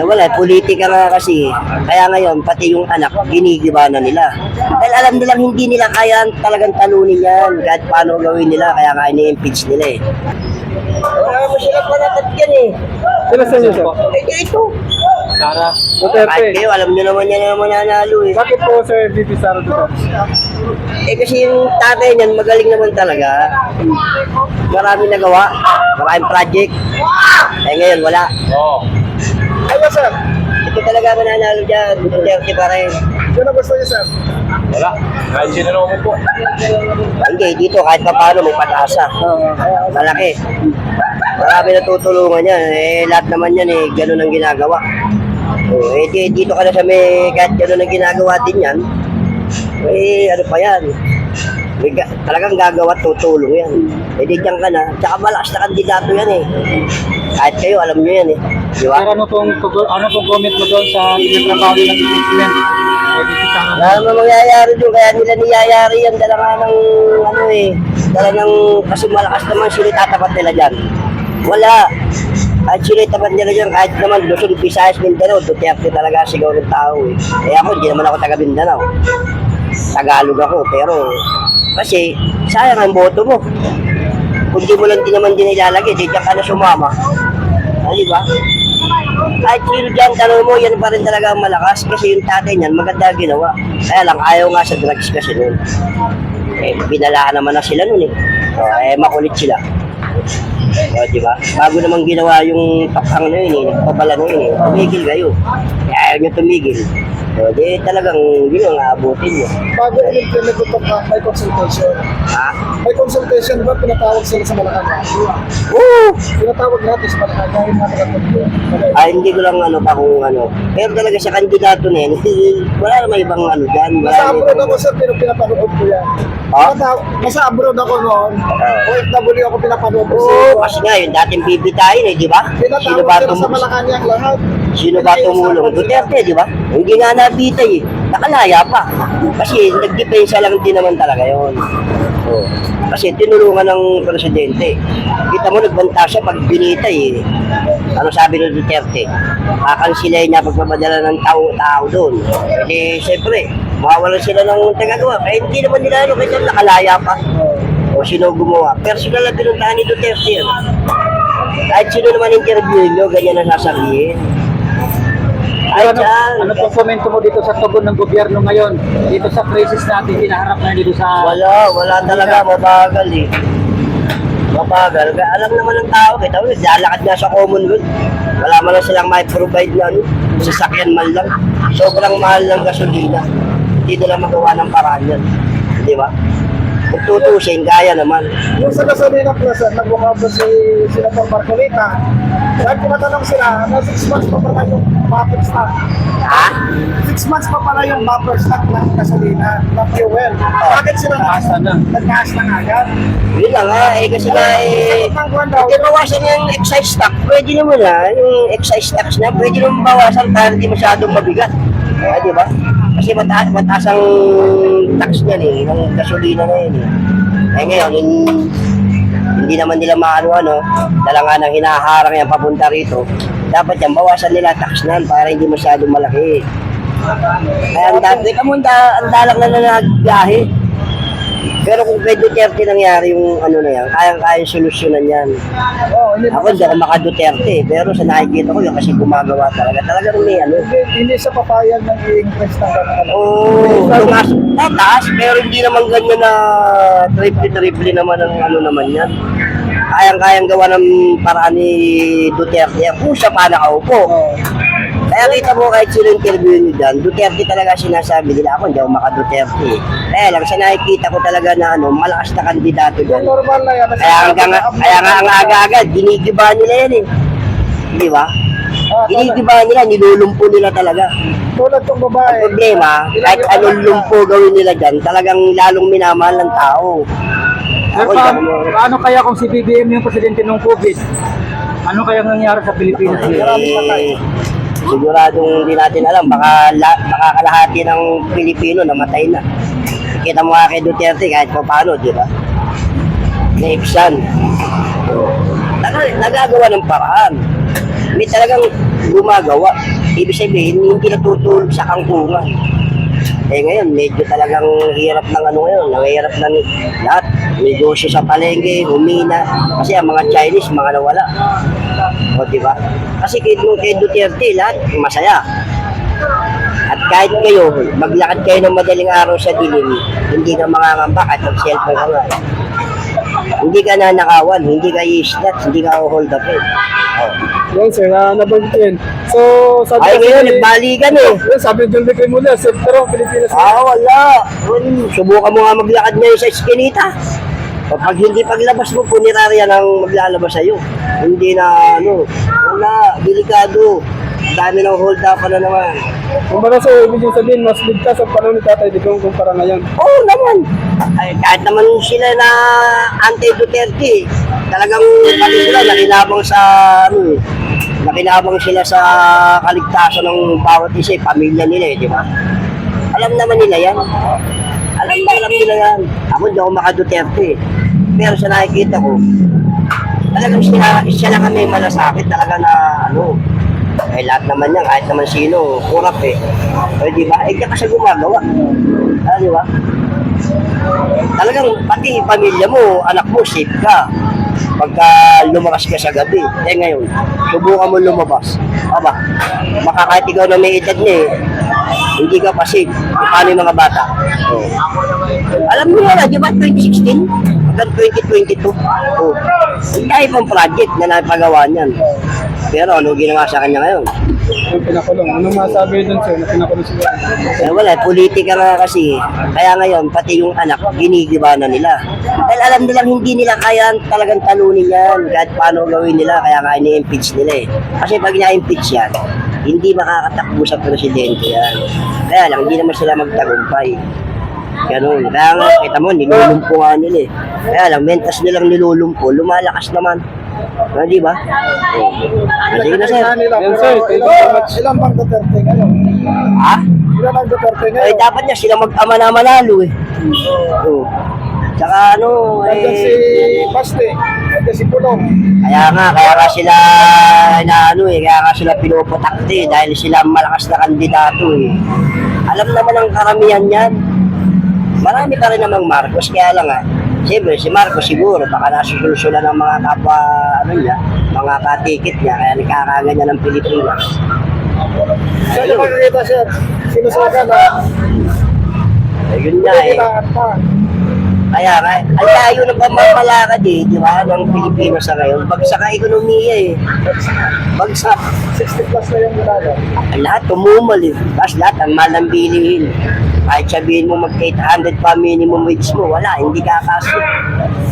Wala, politika nga kasi. Kaya ngayon, pati yung anak, ginigiba na nila. Dahil alam nilang hindi nila kaya talagang talunin yan. Kahit paano gawin nila, kaya nga ini-impeach nila eh. Wala mo sila panatat yan eh. Sino sa inyo, sir? Ito. Sara Kahit Duterte. kayo, alam nyo naman yan na mananalo eh. Bakit po, Sir VP Sara Duterte? Eh kasi yung tatay niyan, magaling naman talaga. Maraming nagawa, maraming project. Eh ngayon, wala. Oo. Kayo, sir? Ito talaga mananalo dyan, Duterte pa rin. Sino gusto niyo, sir? Wala. Kahit sino naman po. Hindi, dito kahit pa paano may pag-asa. Malaki. Marami natutulungan yan. Eh, lahat naman yan eh, ganun ang ginagawa. Eh, dito ka na sa may, kahit ganun ang ginagawa din yan, eh, ano pa yan? Talagang gagawa at tutulong yan. Eh, di dyan ka na. Tsaka malakas na kandidato yan eh. Kahit kayo, alam nyo yan eh. Di ba? Sir, ano pong comment mo doon sa trabaho nilang impeachment? Wala naman mangyayari doon, kaya nila niyayari yan. Dala nga ng, ano eh, dala ng, kasi malakas naman sila tatapat nila dyan. Wala. Kahit sila tapat nila dyan, kahit naman Luzon, Visayas, Mindanao, Duterte talaga sigaw ng tao eh. Eh ako, hindi naman ako taga Mindanao. Tagalog ako, pero kasi sayang ang boto mo. Kung di mo lang din naman din ilalagay, di dyan ka na sumama. Di ba? Kahit sino dyan, tanong mo, yan pa rin talaga ang malakas kasi yung tatay niyan, maganda ginawa. Kaya lang, ayaw nga sa drugs kasi nun. Eh, binalaan naman na sila nun eh. So, eh, makulit sila. O, di ba? Bago namang ginawa yung pakhang na yun eh, nagpabala na yun eh. Tumigil kayo. Ayaw nyo tumigil. So, di talagang yun ang aabutin nyo. Bago i-implement ito pa, may consultation. Ha? May consultation ba pinatawag sila sa Malacanang? Oo! Pinatawag natin sa Malacanang yung mga tagatagpo. Hindi ko lang ano pa kung ano. Pero talaga sa kandidato na yun, wala naman ibang ano dyan. Wala Nasa naman abroad ibang- ako, sir, pero pinapanood ko yan. Ha? Nasa abroad ako noon. OFW ako pinapanood ko. Oo, kasi nga yun, dating bibitayin eh, di ba? Sino ba Pinatawag sila sa tumulong? Malacanang lahat. Sino ba tumulong? Duterte, di ba? Hindi nga nabitay eh. Nakalaya pa. Kasi nagdepensa lang din naman talaga yun. Oo. Kasi tinulungan ng presidente. Kita mo, nagbanta siya pag binitay eh. Ano sabi ng Duterte? Kakansilay niya pagpapadala ng tao doon. Kasi siyempre, mawawalan sila ng tagagawa. Kaya hindi naman nila ano, kasi nakalaya pa. O sino gumawa. Personal na pinuntahan ni Duterte yan. Kahit sino naman interview nyo, ganyan ang sasabihin. Ay, Ano pong komento mo dito sa tugon ng gobyerno ngayon? Dito sa crisis natin, hinaharap na dito sa... wala talaga, mabagal eh. Mabagal. Kaya alam naman ng tao, kita mo, naglalakad nga sa Commonwealth. Wala man lang silang may provide na ano, sasakyan man lang. Sobrang mahal ng gasolina. Hindi nila magawa ng paraan yan. Di ba? Kung tutusin, kaya naman. Yung sa Gasolina Plus, nagbukapo si Senator Marcolita. Dahil tinatanong sila, na 6 months pa pala yung buffer stock. Ha? 6 months pa pala yung buffer stock ng gasolina, ng fuel. Bakit sila nagtaas na agad? Yun lang nga, eh kasi nga eh, hindi bawasan yung excise tax. Pwede naman yung excise tax na, pwede naman bawasan para hindi masyadong mabigat. Di ba? Kasi mataas ang tax niyan eh, ng gasolina na yun eh. Eh ngayon, hindi naman nila maano, dala nga nang hinaharang yan papunta rito. Dapat yan, bawasan nila tax na para hindi masyadong malaki. Kaya ang dalang na nagbiyahe. Pero kung kay Duterte nangyari yung ano na yan, kayang solusyonan yan. Ako hindi ako maka-Duterte, pero sa nakikita ko yung kasi gumagawa talaga. Talagang may ano. Hindi sa papayag ng i-increase ng gano'n. Oo, taas, pero hindi naman ganyan na triple naman ang ano naman yan. Kayang gawa ng paraan ni Duterte yan, kung siya pa nakaupo. Kaya kita mo kahit sino interview nyo dyan, Duterte talaga sinasabi nila. Ako hindi ako maka-Duterte. Kaya lang, sa nakikita ko talaga na ano, malakas na kandidato dyan. Normal na yan. Kaya nga ang aga-aga, ginigiba nila yan eh. Di ba? Ginigiba nila, nilulumpo nila talaga. Tulad tong babae. Ang problema, kahit anong lumpo gawin nila dyan, talagang lalong minamahal ng tao. Ako, Paano kaya kung si BBM yung presidente ng COVID? Ano kaya nangyari sa Pilipinas? Maraming patay. Siguradong hindi natin alam, baka kalahati ng Pilipino namatay na. Kita mo nga kay Duterte kahit pa paano, di ba? Naipsan. Nagagawa ng paraan. May talagang gumagawa. Ibig sabihin, hindi natutulog sa kangkungan. Eh ngayon, medyo talagang hirap ng ano ngayon, hirap ng lahat. Negosyo sa palengke, humina. Kasi ang mga Chinese, mga nawala. O, di ba? Kasi kay Duterte, lahat masaya. At kahit kayo, maglakad kayo ng madaling araw sa dilim, hindi ka mangangamba kahit mag-cellphone ka nga. Hindi ka nanakawan, hindi ka i-snatch, hindi ka hold up eh. Oh. Yan sir, nabanggit yun. So, sabi Ay, kasi ngayon, ni- nagbalikan eh. Yan, sabi ni John Vic Rimulya, pero Pilipinas. Wala. Subukan mo nga maglakad ngayon sa eskinita. Pag hindi paglabas mo, punerarya nang maglalabas sa'yo. Hindi na, wala, delikado. Dami ng hold up na naman. Kung ba sir, ibig sabihin, mas ligtas ang panahon ni Tatay Digong kumpara ngayon. Oo naman. Ay, kahit naman sila na anti-Duterte, talagang pati sila nakinabang sa, nakinabang sila sa kaligtasan ng bawat isa, pamilya nila di ba? Alam naman nila yan. Alam nila yan. Ako hindi ako maka-Duterte. Pero sa nakikita ko, talagang siya lang kami malasakit talaga na eh lahat naman yan, kahit naman sino, kurap eh. Di ba? Eh, kaya kasi gumagawa. Di ba? Talagang pati pamilya mo, anak mo, safe ka. Pagka lumakas ka sa gabi. Eh ngayon, subukan mo lumabas. Aba, makakahit ikaw na may edad na hindi ka pa safe. Paano yung mga bata? Alam mo yan, di ba 2016? Hanggang 2022. Dahil pang project na napagawa niyan. Pero ano ginawa sa kanya ngayon? Yung pinakulong. Anong masabi dun sir, na pinakulong sila? Wala, politika nga kasi. Kaya ngayon, pati yung anak, ginigiba na nila. Dahil alam nilang hindi nila kaya talagang talunin yan. Kahit paano gawin nila, kaya nga ini-impeach nila eh. Kasi pag na-impeach yan, hindi makakatakbo sa presidente yan. Kaya lang, hindi naman sila magtagumpay. Ganun. Kaya nga, kita mo, nilulumpo nga nila eh. Kaya lang, mentas nilang nilulumpo, lumalakas naman. Di ba? Sige na, sir. Yan sir, thank you so much. Ilan bang Duterte ngayon? Ha? Ilan ang Duterte Eh, ngayon? dapat niya sila mag-ama na manalo eh. Oo. Tsaka Nandiyan si Baste, nandiyan si Pulong. kaya nga sila kaya nga sila pinuputakti dahil sila malakas na kandidato eh. Alam naman ang karamihan yan. Marami pa rin namang Marcos, kaya lang siyempre si Marcos siguro baka nasusulsulan ng mga kapwa mga katikit niya, kaya nagkakaganyan ng Pilipinas. Saan yung makikita sir? Sinusukan na Yun nga eh. kailangan pa. Kaya nga, ang layo ng pamamalakad eh, di ba, ng Pilipinas sa ngayon. Bagsak ang ekonomiya eh. Bagsak. 60 plus na yung ginagawa. Ang lahat tumumal eh. Tapos lahat ang mahal ng bilihin. Kahit sabihin mo mag-800 pa minimum wage mo, wala, hindi kakasya.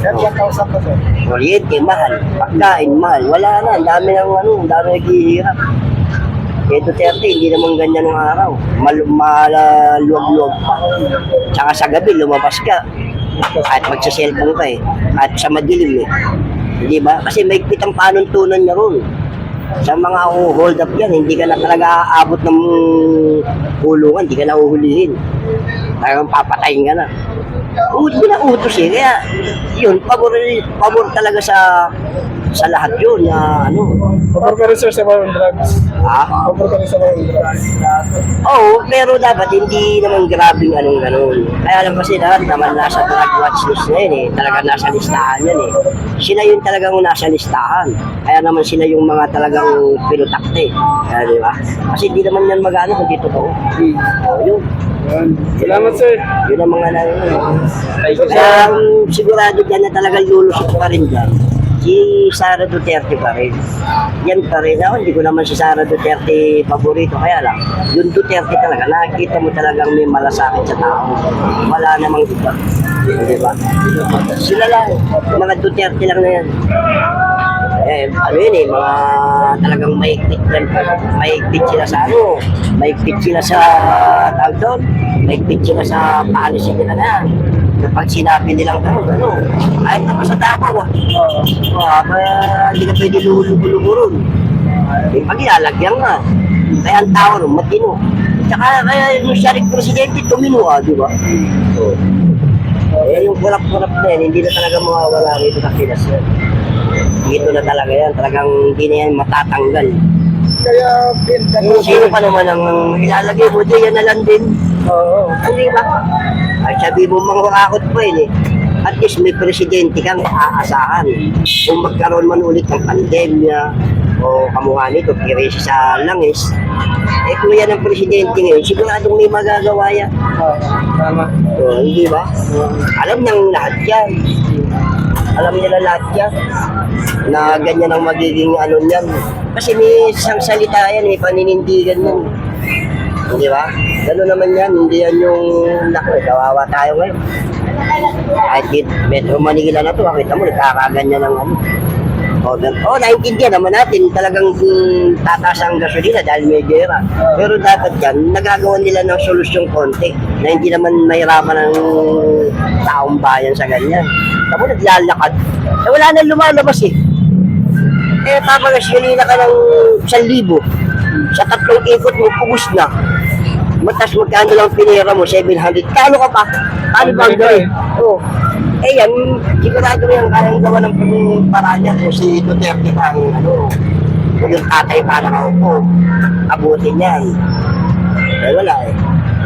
Yan 1,000 pa sir. Kuryente, mahal. Pagkain, mahal. Wala na, ang dami ng ang dami naghihirap. Eh, Duterte, hindi naman ganyan ng araw. Maluwag-luwag pa. Tsaka sa gabi, lumabas ka. Kahit magsa-cellphone ka eh. Kahit sa madilim eh. Di ba? Kasi may ang panuntunan niya ron. Sa mga hold up yan, hindi ka na talaga aabot ng kulungan, hindi ka na uhulihin. Talagang papatayin ka na. Hindi na utos eh. Kaya, yun, pabor talaga sa lahat yun na Pabor ka rin sir sa war on drugs. Pabor ka rin sa war on drugs. Oo, pero dapat hindi naman grabing ganun. Kaya lang kasi lahat naman nasa drug watch list na yun eh. Talagang nasa listahan yan eh. Sila yung talagang nasa listahan. Kaya naman sila yung mga talagang pinutakte. Kaya di ba? Kasi hindi naman yan mag-ano kung di totoo. Yun. Yan. Salamat sir. Yun ang mga Kaya sigurado dyan na talagang lulusot pa rin dyan. Si Sara Duterte pa rin. Yan pa rin. Ako, hindi ko naman si Sara Duterte paborito. Kaya lang, yung Duterte talaga, nakikita mo talagang may malasakit sa tao. Wala namang iba. Diba? Sila lang. Mga Duterte lang na yan. Yun eh, mga talagang maigpit lang. Maigpit sila sa maigpit sila sa tawag doon. Maigpit sila sa policy nila na. Kapag sinabi nilang kahit naman sa Davao kaya hindi ka pwede lulugo-lugo. Eh, pag ilalagyan nga. Kaya ang tao rin, matino. Tsaka kaya yung siya rin presidente, tumino di ba? Yung kurap-kurap na yan, hindi na talaga mawawala rito sa Pinas yan. Dito na talaga yan, talagang hindi na yan matatanggal. kaya Kung sino pa naman ang ilalagay mo, di yan na lang din. Oo. Hindi ba? Ay sabi mo manghurakot pa yun eh. At least may presidente kang aasahan. Kung magkaroon man ulit ng pandemya o kamukha nito, kirisi sa langis, eh kung yan ang presidente ngayon, siguradong may magagawa yan. Tama. So, hindi ba? Alam niyang lahat yan. Alam nila lahat yan. Na ganyan ang magiging ano niyan. Kasi may isang salita yan, may paninindigan yan. Hindi ba? Gano'n naman yan, hindi yan yung naku, kawawa tayo ngayon. Kahit Metro Manila na to, makita mo, nagkakaganyan ng ano. Naintindihan naman natin, talagang tataas ang gasolina dahil may gera. Pero dapat yan, nagagawa nila ng solusyon konti na hindi naman mahirapan ng taong bayan sa ganyan. Tapos naglalakad. Wala nang lumalabas eh. Papagasolina ka ng 1,000. Sa 3 ikot mo, pugos na. Matas magkano lang pinira mo, 700. Kano ka pa? Paano ba ang gawin? Oo. Yan, sigurado yan, kaya gawa ng paraan niya kung si Duterte pa ang yung tatay para kaupo. Abutin yan. Wala eh.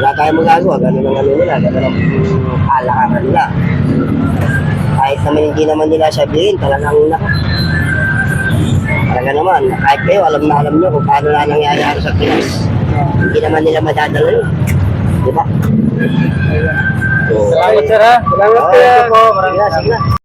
Wala tayong magagawa. Ganun ang nila. Ganun ang alakangan nila. Kahit naman hindi naman nila sabihin, talagang talaga naman, kahit kayo, alam nyo kung paano na nangyayari sa Pinas. Hindi naman nila madadala yun. Di ba? Salamat, sir, ha? Salamat, Sige na.